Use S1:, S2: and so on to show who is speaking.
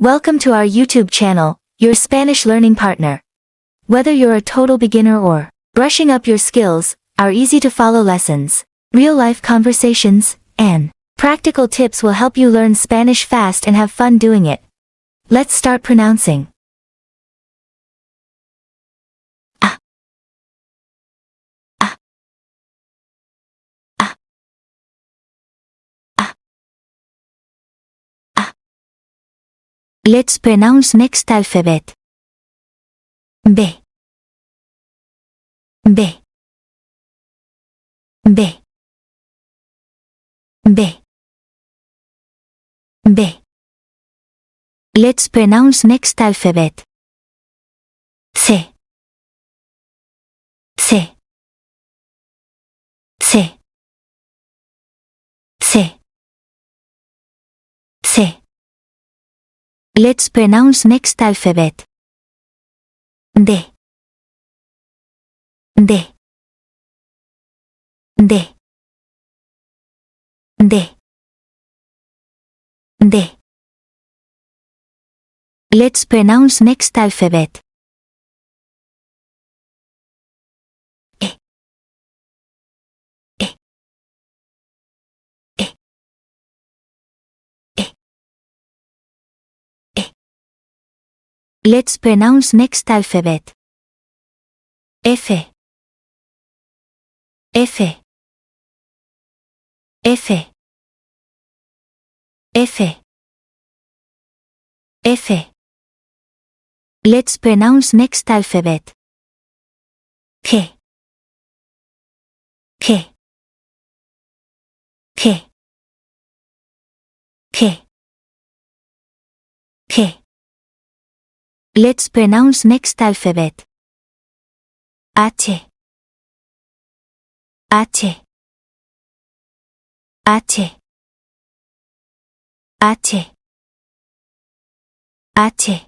S1: Welcome to our YouTube channel, your Spanish learning partner. Whether you're a total beginner or brushing up your skills, our easy-to-follow lessons, real-life conversations, and practical tips will help you learn Spanish fast and have fun doing it. Let's start pronouncing. Ah. Ah. Ah. Ah. Ah. Let's pronounce next alphabet. B. B. B. B. B. Let's pronounce next alphabet. C. C. C. C. C. Let's pronounce next alphabet. D. D. D. D. D. Let's pronounce next alphabet. E. E. E. E. E. Let's pronounce next alphabet. F. F. F. F. F. Let's pronounce next alphabet. K. K. K. K. K. Let's pronounce next alphabet. H. H. H. H. H.